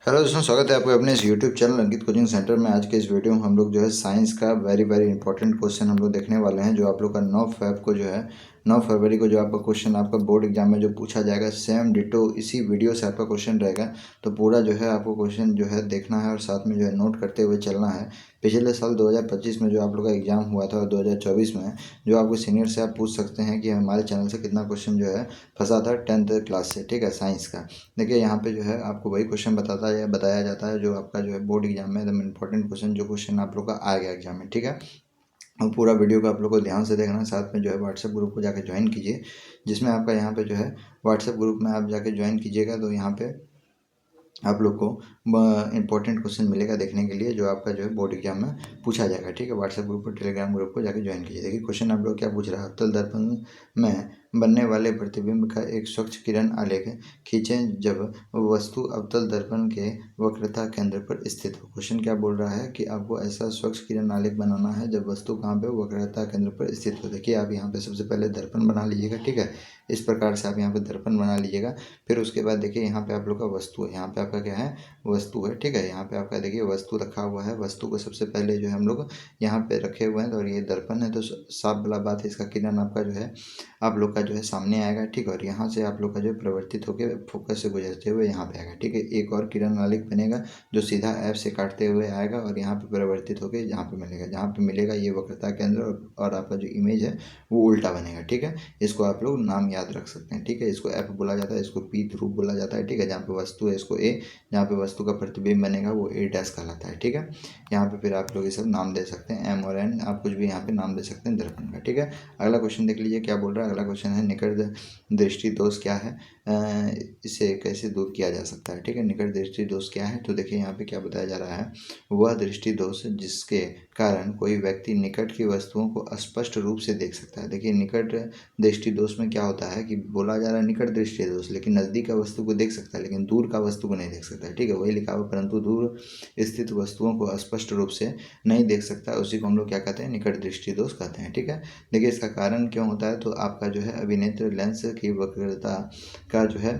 Hello दोस्तों, स्वागत है आपको अपने इस यूट्यूब चैनल अंकित कोचिंग सेंटर में। आज के इस वीडियो में हम लोग जो है साइंस का वेरी इंपॉर्टेंट क्वेश्चन हम लोग देखने वाले हैं, जो आप लोग का 9 को जो है 9 फरवरी को जो आपका क्वेश्चन आपका बोर्ड एग्जाम में जो पूछा जाएगा, सेम डिटो इसी वीडियो से आपका क्वेश्चन रहेगा। तो पूरा जो है आपको क्वेश्चन जो है देखना है और साथ में जो है नोट करते हुए चलना है। पिछले साल 2025 में जो आप लोग का एग्जाम हुआ था और 2024 में जो आपको सीनियर से आप पूछ सकते हैं कि हमारे चैनल से कितना क्वेश्चन जो है फंसा था 10th क्लास से, ठीक है, साइंस का। देखिए यहाँ पे जो है आपको वही क्वेश्चन बताया जाता है जो आपका जो है बोर्ड एग्जाम में एकदम इंपॉर्टेंट क्वेश्चन, जो क्वेश्चन आप लोग का आ गया एग्जाम में, ठीक है। और पूरा वीडियो को आप लोग को ध्यान से देखना है, साथ में जो है व्हाट्सएप ग्रुप को जाकर ज्वाइन कीजिए, जिसमें आपका यहाँ पे जो है व्हाट्सएप ग्रुप में आप जाके ज्वाइन कीजिएगा तो यहाँ पे आप लोग को इंपॉर्टेंट क्वेश्चन मिलेगा देखने के लिए, जो आपका जो है बोर्ड एग्जाम में पूछा जाएगा, ठीक है। व्हाट्सएप ग्रुप और टेलीग्राम ग्रुप को जाकर ज्वाइन कीजिए। देखिए क्वेश्चन आप लोग क्या पूछ रहा है, अवतल दर्पण में बनने वाले प्रतिबिंब का एक स्वच्छ किरण आलेख खींचें जब वस्तु अवतल दर्पण के वक्रता केंद्र पर स्थित हो। क्वेश्चन क्या बोल रहा है कि आपको ऐसा स्वच्छ किरण आलेख बनाना है जब वस्तु कहाँ पे वक्रता केंद्र पर स्थित हो। देखिए आप यहाँ पे सबसे पहले दर्पण बना लीजिएगा, ठीक है। इस प्रकार से आप यहाँ पे दर्पण बना लीजिएगा। फिर उसके बाद देखिए यहाँ पे आप लोग का वस्तु है, यहाँ पे आपका क्या है, वस्तु है, ठीक है। यहाँ पे आपका देखिए वस्तु रखा हुआ है। वस्तु को सबसे पहले जो है हम लोग यहाँ पे रखे हुए हैं, और ये दर्पण है तो साफ वाला बात है, इसका किरण आपका जो है आप लोग का जो है सामने आएगा, ठीक है। और यहाँ से आप लोग का जो है परिवर्तित होकर फोकस से गुजरते हुए यहाँ पे आएगा, ठीक है। एक और किरण आलेख बनेगा जो सीधा ऐप से काटते हुए आएगा और यहाँ पे परिवर्तित होकर यहाँ पे मिलेगा, जहाँ पे मिलेगा ये वक्रता केंद्र, और आपका जो इमेज है वो उल्टा बनेगा, ठीक है। इसको आप लोग नाम याद रख सकते हैं, ठीक है। इसको एफ बोला जाता है, इसको पी ध्रुव बोला जाता है, ठीक है। जहाँ पे वस्तु है इसको ए, जहाँ पे वस्तु का प्रतिबिंब बनेगा वो ए डैश कहलाता है, ठीक है। यहाँ पे फिर आप लोग ये सब नाम दे सकते हैं, एम और एन, आप कुछ भी यहाँ पे नाम दे सकते हैं दर्पण का, ठीक है। अगला क्वेश्चन देख लीजिए क्या बोल रहा है। अगला क्वेश्चन है निकट दृष्टि दोष क्या है, इसे कैसे दूर किया जा सकता है, ठीक है। निकट दृष्टि दोष क्या है, तो देखिए यहाँ पे क्या बताया जा रहा है, वह दृष्टि दोष जिसके कारण कोई व्यक्ति निकट की वस्तुओं को स्पष्ट रूप से देख सकता है। देखिए निकट दृष्टि दोष में क्या होता है कि बोला जा रहा है निकट दृष्टि दोष, लेकिन नज़दीक का वस्तु को देख सकता है लेकिन दूर का वस्तु को नहीं देख सकता है, ठीक है। वही लिखा हुआ, परंतु दूर स्थित वस्तुओं को स्पष्ट रूप से नहीं देख सकता, उसी को हम लोग क्या कहते हैं, निकट दृष्टि दोष कहते हैं, ठीक है। देखिए इसका कारण क्यों होता है, तो आपका जो है अभिनेत्र लेंस की वक्रता का जो है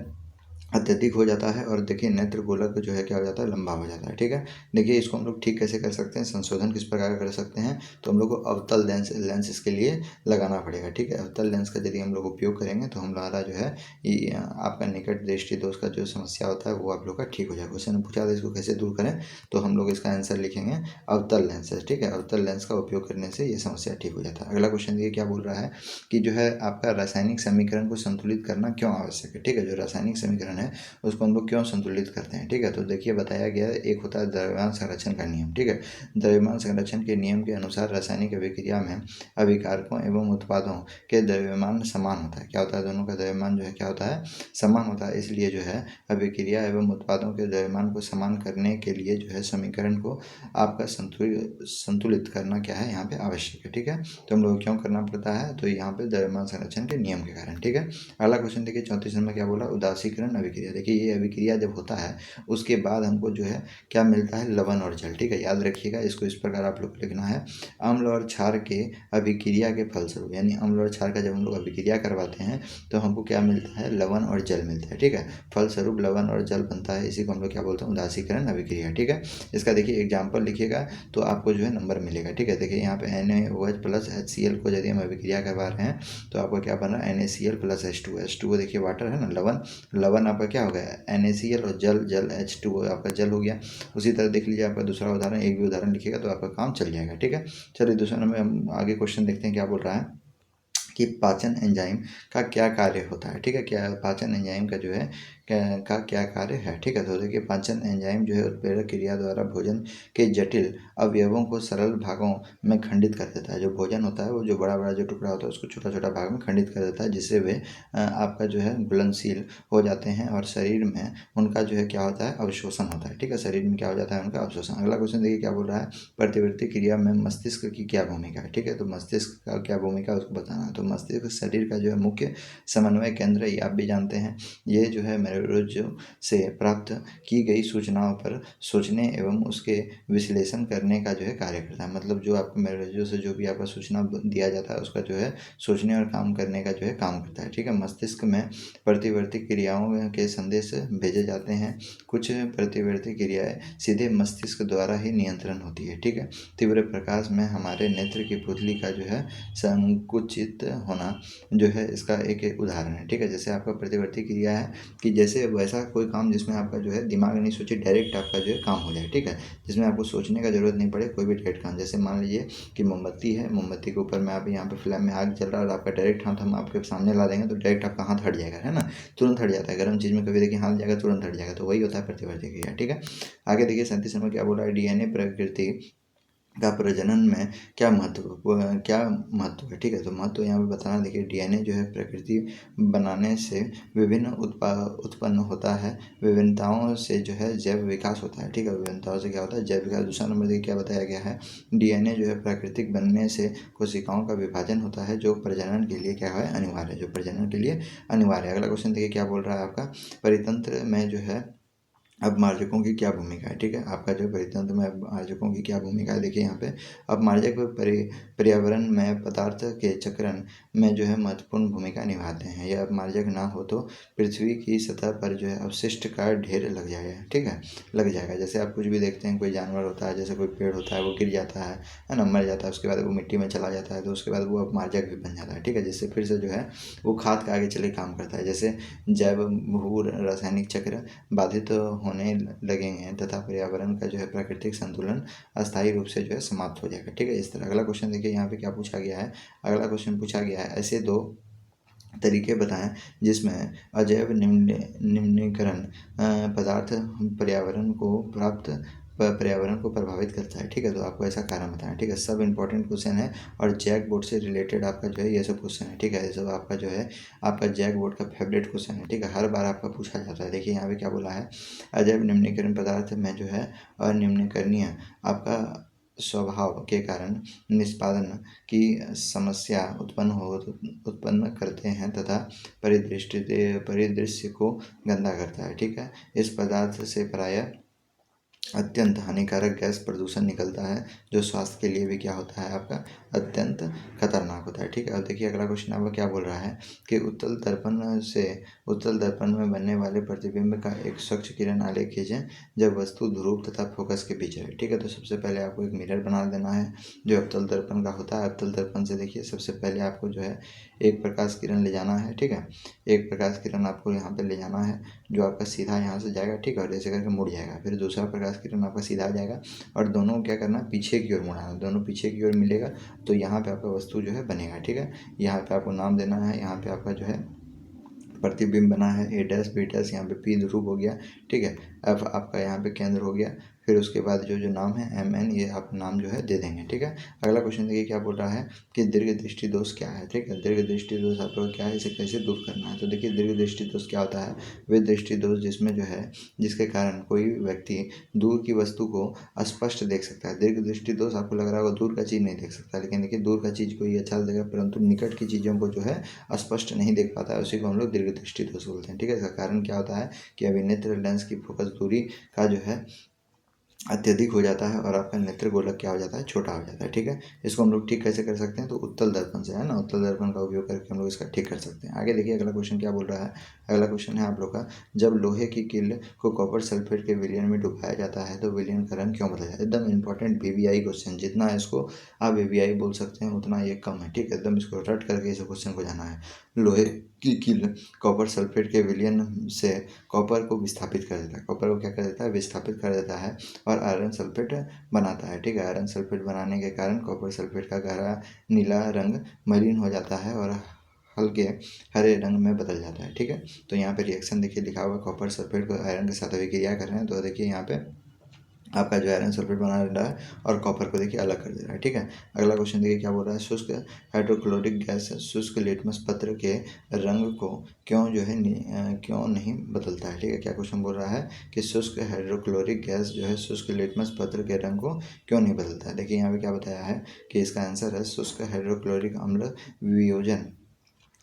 अत्यधिक हो जाता है, और देखिए नेत्र गोलक जो है क्या हो जाता है, लंबा हो जाता है, ठीक है। देखिए इसको हम लोग ठीक कैसे कर सकते हैं, संशोधन किस प्रकार कर सकते हैं, तो हम लोग को अवतल लेंस इसके लिए लगाना पड़ेगा, ठीक है। अवतल लेंस का यदि हम लोग उपयोग करेंगे तो हमारा जो है ये आपका निकट दृष्टि दोष का जो समस्या होता है वो आप लोग का ठीक हो जाएगा। क्वेश्चन पूछा था इसको कैसे दूर करें, तो हम लोग इसका आंसर लिखेंगे अवतल लेंस, ठीक है। अवतल लेंस का उपयोग करने से ये समस्या ठीक हो जाता है। अगला क्वेश्चन देखिए क्या बोल रहा है कि जो है आपका रासायनिक समीकरण को संतुलित करना क्यों आवश्यक है, ठीक है। जो रासायनिक समीकरण है उसको हम लोग क्यों संतुलित करते हैं, ठीक है। तो देखिए बताया गया है, एक होता है द्रव्यमान संरक्षण का नियम, ठीक है। द्रव्यमान संरक्षण के नियम के अनुसार रासायनिक अभिक्रिया में अभिकारकों एवं उत्पादों के द्रव्यमान समान होता है। क्या होता है, दोनों का द्रव्यमान जो है क्या होता है, समान होता है। इसलिए जो है अभिक्रिया एवं उत्पादों के द्रव्यमान को समान करने के लिए जो है समीकरण को आपका संतुलित करना क्या है, यहाँ पे आवश्यक है, ठीक है। तो हम लोग क्यों करना पड़ता है, तो यहाँ पे द्रव्यमान संरक्षण के नियम के कारण, ठीक है। अगला क्वेश्चन देखिए 34 नंबर क्या बोला, उदासीकरण अभिक्रिया। देखिए ये अभिक्रिया जब होता है उसके बाद हमको जो है क्या मिलता है, लवण और जल, ठीक है। याद रखिएगा इसको, इस प्रकार आप लोग लिखना है, अम्ल और क्षार के अभिक्रिया के फलस्वरूप, यानी अम्ल और क्षार का जब हम लोग अभिक्रिया करवाते हैं तो हमको क्या मिलता है, लवण और जल मिलता है, ठीक है। फलस्वरूप लवण और जल बनता है, इसी को हम लोग क्या बोलते हैं, उदासीकरण अभिक्रिया, ठीक है। इसका देखिए एग्जाम्पल लिखिएगा तो आपको जो है नंबर मिलेगा, ठीक है। देखिए यहाँ पे NaOH प्लस HCl को यदि हम अभिक्रिया करवा रहे हैं तो आपको क्या बन रहा है, NaCl प्लस H2O देखिए वाटर है ना, लवण आपका क्या हो गया, NaCl, और जल H2O आपका जल हो गया। उसी तरह देख लीजिए आपका दूसरा उदाहरण, एक भी उदाहरण लिखिएगा तो आपका काम चल जाएगा, ठीक है। चलिए दूसरा नंबर हम आगे क्वेश्चन देखते हैं क्या बोल रहा है कि पाचन एंजाइम का क्या कार्य होता है, ठीक है। क्या पाचन एंजाइम का जो है क्या कार्य है, ठीक है। तो देखिए पाचन एंजाइम जो है उत्प्रेरक क्रिया द्वारा भोजन के जटिल अवयवों को सरल भागों में खंडित कर देता है। जो भोजन होता है वो जो बड़ा बड़ा जो टुकड़ा होता है उसको छोटा छोटा भाग में खंडित कर देता है, जिससे वे आपका जो है घुलनशील हो जाते हैं और शरीर में उनका जो है क्या होता है, अवशोषण होता है, ठीक है। शरीर में क्या हो जाता है, उनका अवशोषण। अगला क्वेश्चन देखिए क्या बोल रहा है, प्रतिवर्ती क्रिया में मस्तिष्क की क्या भूमिका है, ठीक है। तो मस्तिष्क का क्या भूमिका है उसको बताना है। तो मस्तिष्क शरीर का जो है मुख्य समन्वय केंद्र, ये आप भी जानते हैं, ये जो है मेरोजो से प्राप्त की गई सूचनाओं पर सोचने एवं उसके विश्लेषण करने का जो है कार्य करता है। मतलब जो आपको मेरोजो से जो भी आपका सूचना दिया जाता है उसका जो है सोचने और काम करने का जो है काम करता है। ठीक है, मस्तिष्क में प्रतिवर्ती क्रियाओं के संदेश भेजे जाते हैं। कुछ प्रतिवर्ती क्रियाएं सीधे मस्तिष्क द्वारा ही नियंत्रण होती है। ठीक है, तीव्र प्रकाश में हमारे नेत्र की पुतली का जो है संकुचित होना जो है इसका एक उदाहरण है। ठीक है, जैसे आपका प्रतिवर्ती क्रिया है कि जैसे वैसा कोई काम जिसमें आपका जो है दिमाग नहीं सोचे, डायरेक्ट आपका जो है काम हो जाए। ठीक है, जिसमें आपको सोचने का जरूरत नहीं पड़े, कोई भी डायरेक्ट काम। जैसे मान लीजिए कि मोमबत्ती है, मोमबत्ती के ऊपर में आप यहाँ पे फ्लेम में आग जल रहा है और आपका डायरेक्ट हाथ हम आपके सामने ला देंगे तो डायरेक्ट आपका हाथ हट जाएगा, है ना, तुरंत हट जाता है। गर्म चीज़ में कभी देखिए हाथ जाएगा तुरंत हट जाएगा, तो वही होता है प्रतिवर्ती क्रिया। ठीक है, आगे देखिए 37 नंबर क्या बोला है, डीएनए प्रकृति का प्रजनन में क्या महत्व है। ठीक है, तो महत्व यहाँ पे बताना, देखिए डीएनए जो है प्रकृति बनाने से विभिन्न उत्पन्न होता है। विभिन्नताओं से जो है जैव विकास होता है। ठीक है, विभिन्नताओं से क्या होता है, जैव विकास। दूसरा नंबर देखिए क्या बताया गया है, डीएनए जो है प्राकृतिक बनने से कोशिकाओं का विभाजन होता है जो प्रजनन के लिए क्या है अनिवार्य है, जो प्रजनन के लिए अनिवार्य है। अगला क्वेश्चन देखिए क्या बोल रहा है आपका, परितंत्र में जो है अपमार्जकों की क्या भूमिका है। ठीक है, आपका जो परितंत्र में अपमार्जकों की क्या भूमिका है, देखिए यहाँ पे अपमार्जक पर्यावरण में पदार्थ के चक्रण में जो है महत्वपूर्ण भूमिका निभाते हैं। यह अपमार्जक ना हो तो पृथ्वी की सतह पर जो है अवशिष्ट का ढेर लग जाएगा। ठीक है, लग जाएगा। जैसे आप कुछ भी देखते हैं, कोई जानवर होता है, जैसे कोई पेड़ होता है, वो गिर जाता है ना, मर जाता है, उसके बाद वो मिट्टी में चला जाता है, तो उसके बाद वो अपमार्जक भी बन जाता है। ठीक है, जिससे फिर से जो है वो खाद का आगे चले काम करता है। जैसे जैव भू रासायनिक चक्र बाधित होने लगेंगे तथा पर्यावरण का जो है प्राकृतिक संतुलन अस्थायी रूप से जो है समाप्त हो जाएगा। ठीक है, इस तरह। अगला क्वेश्चन देखिए यहाँ पे क्या पूछा गया है, अगला क्वेश्चन पूछा गया है, ऐसे दो तरीके बताएं जिसमें अजैव निम्नीकरण पदार्थ पर्यावरण को प्रभावित करता है। ठीक है, तो आपको ऐसा कारण बताना। ठीक है, सब इंपॉर्टेंट क्वेश्चन है और जैक बोर्ड से रिलेटेड आपका जो है ये सब क्वेश्चन है। ठीक है, ये सब आपका जो है आपका जैक बोर्ड का फेवरेट क्वेश्चन है। ठीक है, हर बार आपका पूछा जाता है। देखिए यहाँ पे क्या बोला है, अजैव निम्नीकरण पदार्थ में जो है अनिम्नीकरणीय आपका स्वभाव के कारण निष्पादन की समस्या उत्पन्न करते हैं तथा परिदृश्य को गंदा करता है। ठीक है, इस पदार्थ से प्रायः अत्यंत हानिकारक गैस प्रदूषण निकलता है जो स्वास्थ्य के लिए भी क्या होता है आपका अत्यंत खतरनाक होता है। ठीक है, अब देखिए अगला क्वेश्चन आपका क्या बोल रहा है कि उत्तल दर्पण में बनने वाले प्रतिबिंब का एक स्वच्छ किरण आलेख खींचें जब वस्तु ध्रुव तथा फोकस के बीच रहे। ठीक है, तो सबसे पहले आपको एक मिरर बना देना है जो अवतल दर्पण का होता है। अवतल दर्पण से देखिए सबसे पहले आपको जो है एक प्रकाश किरण ले जाना है। ठीक है, एक प्रकाश किरण आपको यहाँ पे ले जाना है जो आपका सीधा यहाँ से जाएगा। ठीक है, और ऐसे करके मुड़ जाएगा। फिर दूसरा प्रकाश किरण आपका सीधा आ जाएगा और दोनों क्या करना, पीछे की ओर मुड़ाना। दोनों पीछे की ओर मिलेगा तो यहाँ पे आपका वस्तु जो है बनेगा। ठीक है, यहाँ पे आपको नाम देना है, यहाँ पे आपका जो है प्रतिबिंब बना है ए डैश बी डैश, यहाँ पे पी ध्रुव हो गया। ठीक है, एफ आपका यहाँ पे केंद्र हो गया। फिर उसके बाद जो नाम है एम एन, ये आप नाम जो है दे देंगे। ठीक है, अगला क्वेश्चन देखिए क्या बोल रहा है कि दीर्घ दृष्टि दोष क्या है। ठीक है, दीर्घ दृष्टि दोष आप लोग क्या है, इसे कैसे दूर करना है। तो देखिए दीर्घ दृष्टि दोष क्या होता है, वे दृष्टि दोष जिसमें जो है जिसके कारण कोई व्यक्ति दूर की वस्तु को अस्पष्ट देख सकता है। दीर्घ दृष्टि दोष आपको लग रहा होगा दूर का चीज़ नहीं देख सकता, लेकिन देखिए दूर का चीज़ कोई अच्छा देगा परंतु निकट की चीज़ों को जो है स्पष्ट नहीं देख पाता है, उसी को हम लोग दीर्घ दृष्टि दोष बोलते हैं। ठीक है, इसका कारण क्या होता है कि अभिनेत्र लेंस की फोकस दूरी का जो है अत्यधिक हो जाता है और आपका नेत्र गोलक क्या हो जाता है, छोटा हो जाता है। ठीक है, इसको हम लोग ठीक कैसे कर सकते हैं, तो उत्तल दर्पण से, है ना, उत्तल दर्पण का उपयोग करके हम लोग इसका ठीक कर सकते हैं। आगे देखिए अगला क्वेश्चन क्या बोल रहा है, अगला क्वेश्चन है आप लोग का, जब लोहे की कील को कॉपर सल्फेट के विलयन में डुबाया जाता है तो विलयन का रंग क्यों बदल जाता है। एकदम इंपॉर्टेंट वीवीआई क्वेश्चन, जितना इसको आप वीवीआई बोल सकते हैं उतना ये कम है। ठीक है, एकदम इसको रट करके इस क्वेश्चन को जाना है। लोहे की कील कॉपर सल्फेट के विलयन से कॉपर को विस्थापित कर देता है, कॉपर को क्या कर देता है, विस्थापित कर देता है और आयरन सल्फेट बनाता है। ठीक है, आयरन सल्फेट बनाने के कारण कॉपर सल्फेट का गहरा नीला रंग मलिन हो जाता है और हल्के हरे रंग में बदल जाता है। ठीक है, तो यहाँ पे रिएक्शन देखिए लिखा हुआ, कॉपर सल्फेट को आयरन के साथ अभिक्रिया कर रहे हैं, तो देखिए यहाँ पे आपका जो आयरन सल्फेट बना रहा है और कॉपर को देखिए अलग कर दे रहा है। ठीक है, अगला क्वेश्चन देखिए क्या बोल रहा है, शुष्क हाइड्रोक्लोरिक गैस शुष्क लिटमस पत्र के रंग को क्यों जो है क्यों नहीं बदलता है। ठीक है, क्या क्वेश्चन बोल रहा है कि शुष्क हाइड्रोक्लोरिक गैस जो है शुष्क लिटमस पत्र के रंग को क्यों नहीं बदलता है। देखिए यहाँ पे क्या बताया है कि इसका आंसर है शुष्क हाइड्रोक्लोरिक अम्ल वियोजन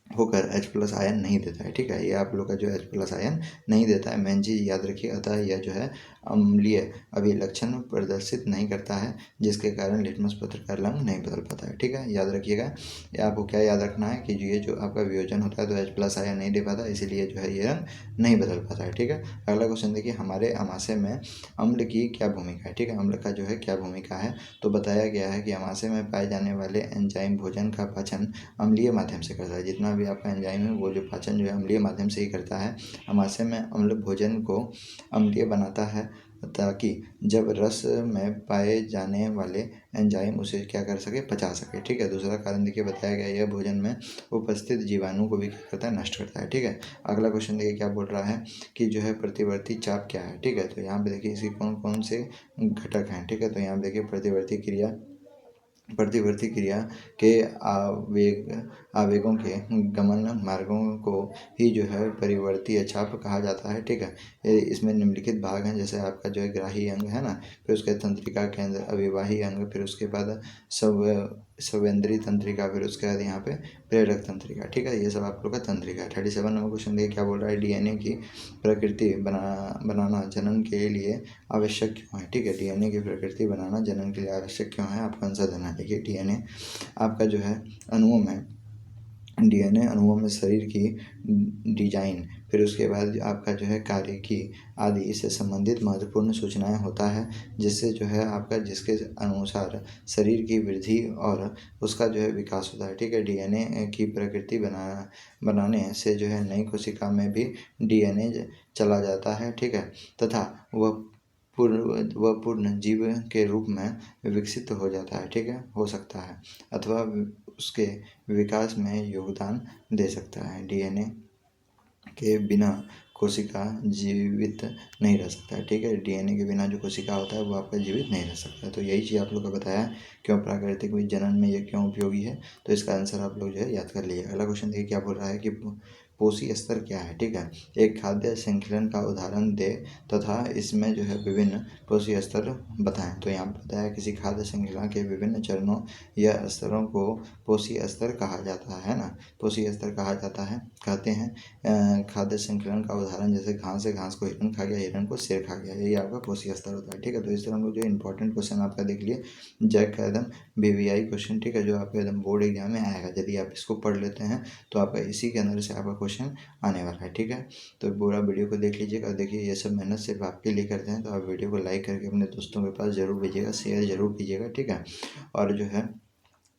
होकर H+ आयन नहीं देता है। ठीक है, ये आप लोग का जो H+ आयन नहीं देता है, मेन चीज़ याद रखिए। अतः यह जो है अम्लीय अभिलक्षण प्रदर्शित नहीं करता है, जिसके कारण लिटमस पत्र का रंग नहीं बदल पाता है। ठीक है, याद रखिएगा। ये आपको क्या याद रखना है कि ये जो आपका वियोजन होता है तो H+ आयन नहीं दे पाता, इसीलिए जो है ये रंग नहीं बदल पाता है। ठीक है, अगला क्वेश्चन देखिए, हमारे अमाशय में अम्ल की क्या भूमिका है। ठीक है, अम्ल का जो है क्या भूमिका है, तो बताया गया है कि अमाशय में पाए जाने वाले एंजाइम भोजन का पाचन अम्लीय माध्यम से करता है। जितना भी आपका एंजाइम है वो जो पाचन जो है अम्लीय माध्यम से ही करता है। अमाशय में अम्ल भोजन को अम्लीय बनाता है, ताकि जब रस में पाए जाने वाले एंजाइम उसे क्या कर सके, पचा सके। ठीक है, दूसरा कारण देखिए बताया गया, यह भोजन में उपस्थित जीवाणु को भी क्या करता है, नष्ट करता है। ठीक है, अगला क्वेश्चन देखिए क्या बोल रहा है कि जो है प्रतिवर्ती चाप क्या है। ठीक है, तो यहाँ पे देखिए इसके कौन कौन से घटक हैं। ठीक है, तो यहाँ पे देखिए प्रतिवर्ती क्रिया के आवेगों के गमन मार्गों को ही जो है परिवर्ती चाप कहा जाता है। ठीक है, इसमें निम्नलिखित भाग हैं, जैसे आपका जो है ग्राही अंग है ना, फिर उसके तंत्रिका केंद्र, अविवाही अंग, फिर उसके बाद संवेंद्री तंत्रिका, फिर उसके बाद यहाँ पे प्रेरक तंत्रिका। ठीक है, ये सब आप लोग का तंत्रिका है। 37 नंबर क्वेश्चन देखिए क्या बोल रहा है, डीएनए की प्रकृति बनाना जनन के लिए आवश्यक क्यों है। ठीक है, डीएनए की प्रकृति बनाना जनन के लिए आवश्यक क्यों है, आपका आंसर देना है। देखिए डीएनए आपका जो है अणुओं में डीएनए अणुओं में शरीर की डिजाइन, फिर उसके बाद आपका जो है कार्यकी आदि इससे संबंधित महत्वपूर्ण सूचनाएं होता है, जिससे जो है आपका जिसके अनुसार शरीर की वृद्धि और उसका जो है विकास होता है। ठीक है, डीएनए की प्रकृति बनाने से जो है नई कोशिका में भी डीएनए चला जाता है। ठीक है, तथा वह पूर्ण जीव के रूप में विकसित हो जाता है। ठीक है, हो सकता है, अथवा उसके विकास में योगदान दे सकता है। डीएनए के बिना कोशिका जीवित नहीं रह सकता है। ठीक है, डीएनए के बिना जो कोशिका होता है वो आपका जीवित नहीं रह सकता। तो यही चीज़ आप लोग को बताया क्यों प्राकृतिक जनन में ये क्यों उपयोगी है, तो इसका आंसर आप लोग जो है याद कर लीजिए। अगला क्वेश्चन देखिए क्या बोल रहा है कि पोषी स्तर क्या है। ठीक है, एक खाद्य संकलन का उदाहरण दे तथा इसमें जो है विभिन्न पोषी स्तर बताएं। तो यहाँ पर बताया किसी खाद्य श्रृंखला के विभिन्न चरणों या स्तरों को पोषी स्तर कहा जाता है ना, पोषी स्तर कहा जाता है, कहते हैं। खाद्य संकलन का उदाहरण जैसे घास है, घास को हिरन खा गया, हिरन को शेर खा गया, यही आपका पोषी स्तर होता है। ठीक है, तो इस तरह हम लोग जो इंपॉर्टेंट क्वेश्चन आपका देख लिए जैक का एकदम वीवीआई क्वेश्चन। ठीक है, जो आपका एकदम बोर्ड एग्जाम में आएगा, यदि आप इसको पढ़ लेते हैं तो आपका इसी के अंदर से आपका क्वेश्चन आने वाला है। ठीक है, तो पूरा वीडियो को देख लीजिएगा। देखिए ये सब मेहनत सिर्फ आपके लिए करते हैं, तो आप वीडियो को लाइक करके अपने दोस्तों के पास जरूर भेजिएगा, शेयर जरूर कीजिएगा। ठीक है, और जो है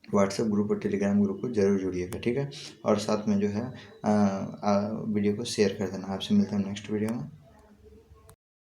व्हाट्सएप ग्रुप और टेलीग्राम ग्रुप को जरूर जुड़िएगा। ठीक है, और साथ में जो है वीडियो को शेयर कर देना। आपसे मिलते हैं नेक्स्ट वीडियो में।